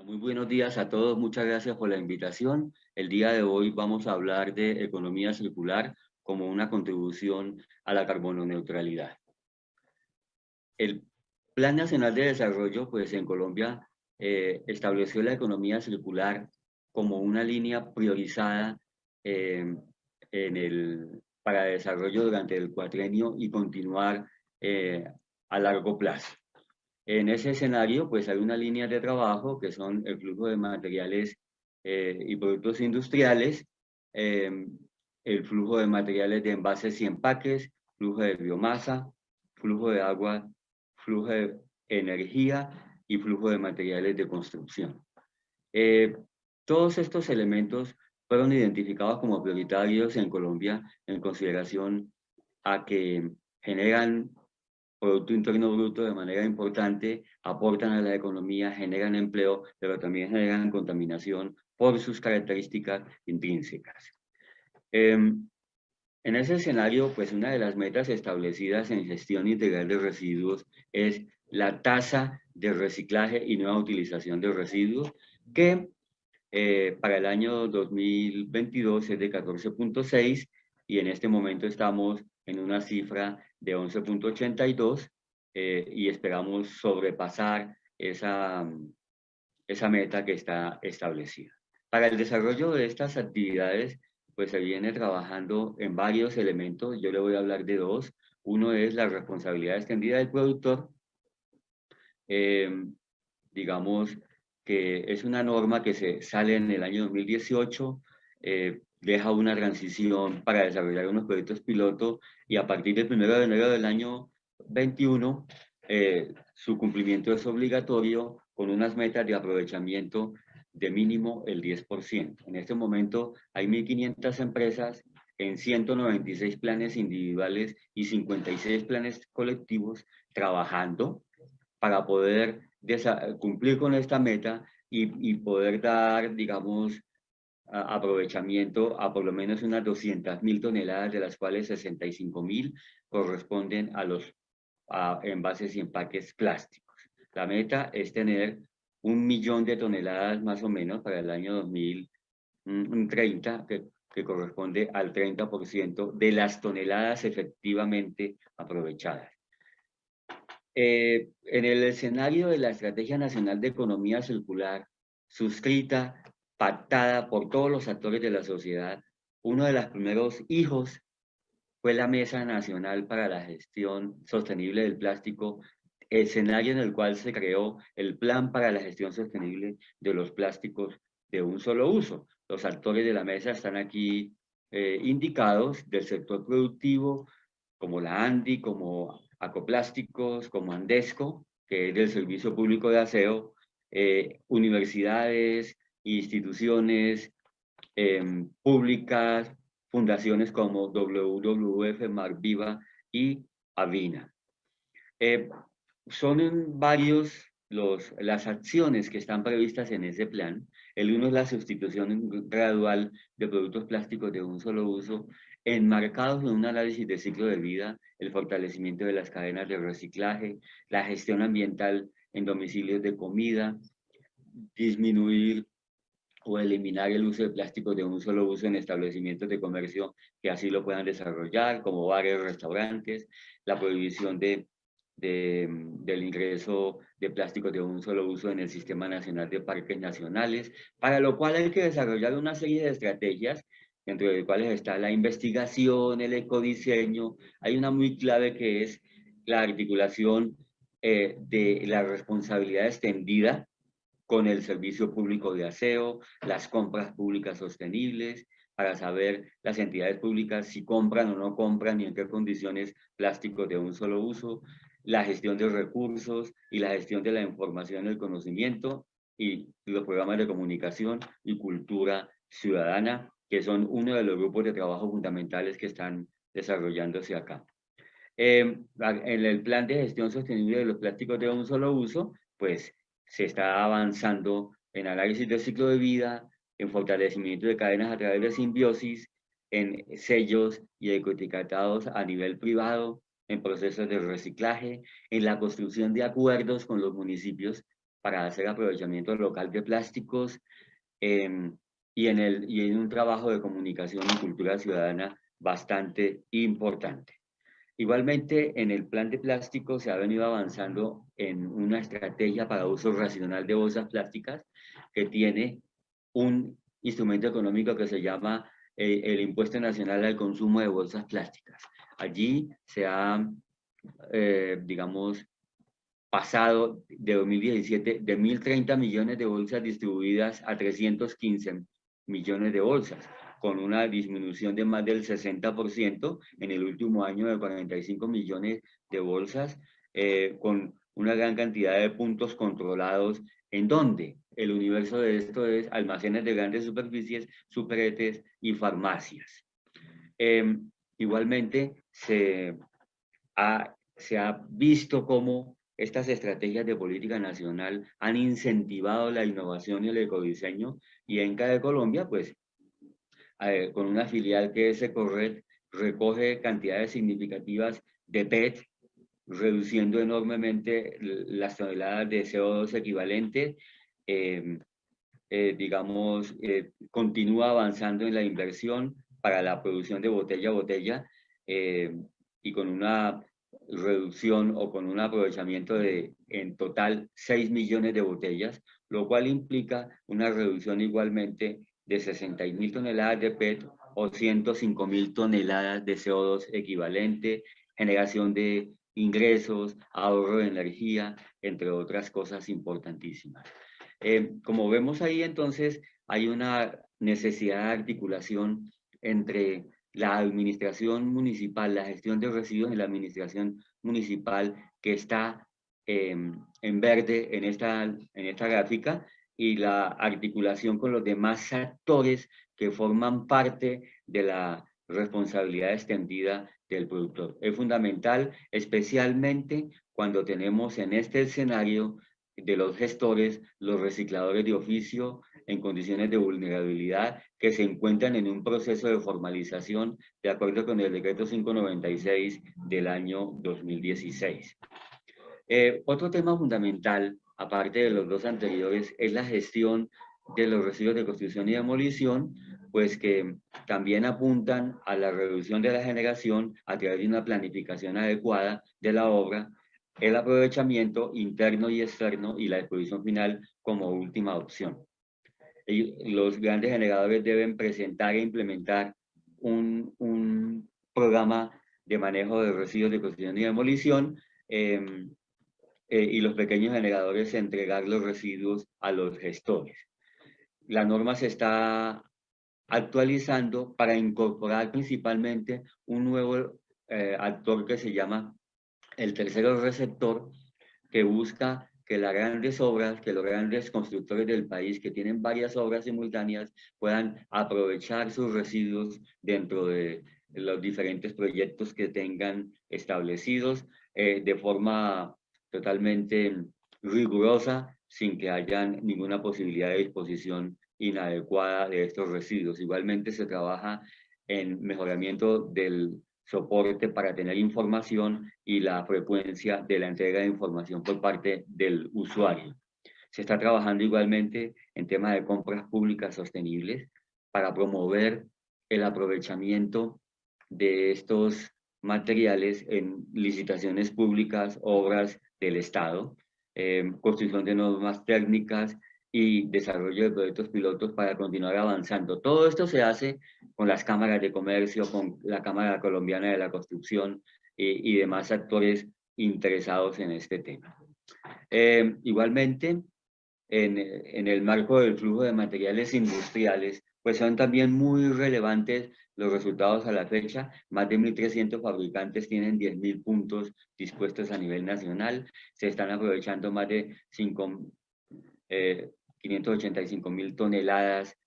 Muy buenos días a todos, muchas gracias por la invitación. El día de hoy vamos a hablar de economía circular como una contribución a la carbono neutralidad. El Plan Nacional de Desarrollo, pues en Colombia, estableció la economía circular como una línea priorizada eh, para desarrollo durante el cuatrienio y continuar eh, a largo plazo. En ese escenario, pues hay una línea de trabajo que son el flujo de materiales y productos industriales, eh, el flujo de materiales de envases y empaques, flujo de biomasa, flujo de agua, flujo de energía y flujo de materiales de construcción. Eh, Todos estos elementos fueron identificados como prioritarios en Colombia en consideración a que generan Producto Interno Bruto de manera importante, aportan a la economía, generan empleo, pero también generan contaminación por sus características intrínsecas. En ese escenario, pues una de las metas establecidas en gestión integral de residuos es la tasa de reciclaje y nueva utilización de residuos, que para el año 2022 es de 14,6 y en este momento estamos en una cifra de 11,82 y esperamos sobrepasar esa meta que está establecida. Para el desarrollo de estas actividades, pues se viene trabajando en varios elementos. Yo le voy a hablar de dos. Uno es la responsabilidad extendida del productor. Eh, digamos que es una norma que se sale en el año 2018, deja una transición para desarrollar unos proyectos piloto y a partir del 1 de enero del año 21, su cumplimiento es obligatorio con unas metas de aprovechamiento de mínimo el 10%. En este momento hay 1.500 empresas en 196 planes individuales y 56 planes colectivos trabajando para poder cumplir con esta meta y poder dar, digamos, aprovechamiento a por lo menos unas 200.000 toneladas, de las cuales 65.000 corresponden a envases y empaques plásticos. La meta es tener 1 millón de toneladas más o menos para el año 2030, que corresponde al 30% de las toneladas efectivamente aprovechadas. En el escenario de la Estrategia Nacional de Economía Circular, suscrita, pactada por todos los actores de la sociedad, uno de los primeros hijos fue la Mesa Nacional para la Gestión Sostenible del Plástico, escenario en el cual se creó el Plan para la Gestión Sostenible de los Plásticos de un solo uso. Los actores de la mesa están aquí indicados, del sector productivo, como la ANDI, como Acoplásticos, como Andesco, que es del Servicio Público de Aseo, universidades, instituciones públicas, fundaciones como WWF, Marviva y Avina. Son varios las acciones que están previstas en ese plan. El uno es la sustitución gradual de productos plásticos de un solo uso, enmarcados en un análisis de ciclo de vida, el fortalecimiento de las cadenas de reciclaje, la gestión ambiental en domicilios de comida, disminuir o eliminar el uso de plásticos de un solo uso en establecimientos de comercio que así lo puedan desarrollar, como bares, restaurantes, la prohibición del ingreso de plásticos de un solo uso en el Sistema Nacional de Parques Nacionales, para lo cual hay que desarrollar una serie de estrategias, entre las cuales está la investigación, el ecodiseño. Hay una muy clave que es la articulación de la responsabilidad extendida con el servicio público de aseo, las compras públicas sostenibles, para saber las entidades públicas si compran o no compran y en qué condiciones plásticos de un solo uso, la gestión de recursos y la gestión de la información y el conocimiento y los programas de comunicación y cultura ciudadana, que son uno de los grupos de trabajo fundamentales que están desarrollándose acá. En el plan de gestión sostenible de los plásticos de un solo uso, pues se está avanzando en análisis del ciclo de vida, en fortalecimiento de cadenas a través de simbiosis, en sellos y ecoetiquetados a nivel privado, en procesos de reciclaje, en la construcción de acuerdos con los municipios para hacer aprovechamiento local de plásticos, y en un trabajo de comunicación y cultura ciudadana bastante importante. Igualmente, en el plan de plástico se ha venido avanzando en una estrategia para uso racional de bolsas plásticas que tiene un instrumento económico que se llama el Impuesto Nacional al Consumo de Bolsas Plásticas. Allí se ha, digamos, pasado de 2017 de 1.030 millones de bolsas distribuidas a 315 millones de bolsas, con una disminución de más del 60% en el último año de 45 millones de bolsas, con una gran cantidad de puntos controlados, en donde el universo de esto es almacenes de grandes superficies, superetes y farmacias. Igualmente, se ha visto cómo estas estrategias de política nacional han incentivado la innovación y el ecodiseño, y ENCA de Colombia, pues, con una filial que es Ecored, recoge cantidades significativas de PET, reduciendo enormemente las toneladas de CO2 equivalentes. Digamos, continúa avanzando en la inversión para la producción de botella a botella, y con una reducción o con un aprovechamiento de en total 6 millones de botellas, lo cual implica una reducción igualmente de 60.000 toneladas de PET o 105.000 toneladas de CO2 equivalente, generación de ingresos, ahorro de energía, entre otras cosas importantísimas. Como vemos ahí, entonces, hay una necesidad de articulación entre la administración municipal, la gestión de residuos en la administración municipal, que está en verde en esta gráfica, y la articulación con los demás actores que forman parte de la responsabilidad extendida del productor. Es fundamental, especialmente cuando tenemos en este escenario de los gestores, los recicladores de oficio en condiciones de vulnerabilidad, que se encuentran en un proceso de formalización de acuerdo con el decreto 596 del año 2016. Otro tema fundamental, aparte de los dos anteriores, es la gestión de los residuos de construcción y demolición, pues que también apuntan a la reducción de la generación a través de una planificación adecuada de la obra, el aprovechamiento interno y externo y la disposición final como última opción. Los grandes generadores deben presentar e implementar un programa de manejo de residuos de construcción y demolición, y los pequeños generadores entregar los residuos a los gestores. La norma se está actualizando para incorporar principalmente un nuevo actor que se llama el tercero receptor, que busca que las grandes obras, que los grandes constructores del país que tienen varias obras simultáneas puedan aprovechar sus residuos dentro de los diferentes proyectos que tengan establecidos, de forma totalmente rigurosa, sin que haya ninguna posibilidad de disposición inadecuada de estos residuos. Igualmente se trabaja en mejoramiento del soporte para tener información y la frecuencia de la entrega de información por parte del usuario. Se está trabajando igualmente en temas de compras públicas sostenibles para promover el aprovechamiento de estos materiales en licitaciones públicas, obras del Estado, construcción de normas técnicas y desarrollo de proyectos pilotos para continuar avanzando. Todo esto se hace con las cámaras de comercio, con la Cámara Colombiana de la Construcción y demás actores interesados en este tema. Igualmente, en el marco del flujo de materiales industriales, pues son también muy relevantes los resultados a la fecha. Más de 1.300 fabricantes tienen 10.000 puntos dispuestos a nivel nacional. Se están aprovechando más de 585.000 toneladas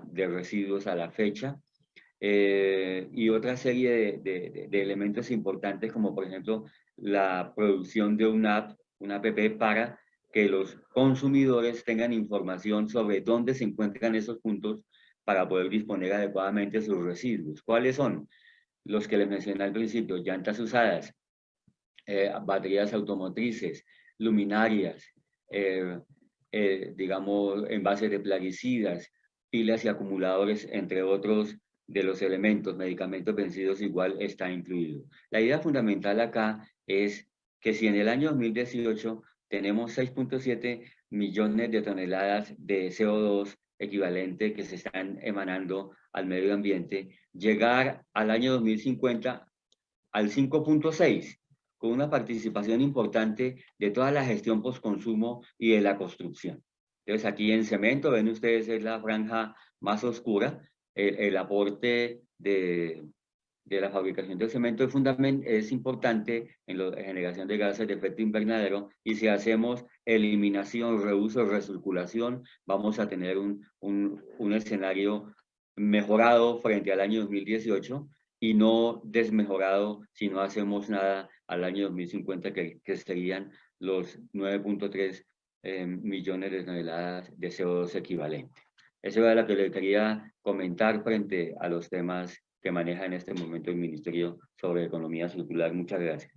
de residuos a la fecha. Y otra serie de elementos importantes, como por ejemplo la producción de una app para que los consumidores tengan información sobre dónde se encuentran esos puntos para poder disponer adecuadamente sus residuos. ¿Cuáles son? Los que les mencioné al principio: llantas usadas, baterías automotrices, luminarias, digamos, envases de plaguicidas, pilas y acumuladores, entre otros de los elementos, medicamentos vencidos igual está incluido. La idea fundamental acá es que si en el año 2018 tenemos 6.7 millones de toneladas de CO2 equivalente que se están emanando al medio ambiente, llegar al año 2050 al 5.6, con una participación importante de toda la gestión postconsumo y de la construcción. Entonces aquí en cemento, ven ustedes, es la franja más oscura, el aporte de la fabricación del cemento es importante en la generación de gases de efecto invernadero, y si hacemos eliminación, reuso, recirculación, vamos a tener un escenario mejorado frente al año 2018 y no desmejorado si no hacemos nada al año 2050, que serían los 9.3 millones de toneladas de CO2 equivalente. Eso era lo que le quería comentar frente a los temas que maneja en este momento el Ministerio sobre Economía Circular. Muchas gracias.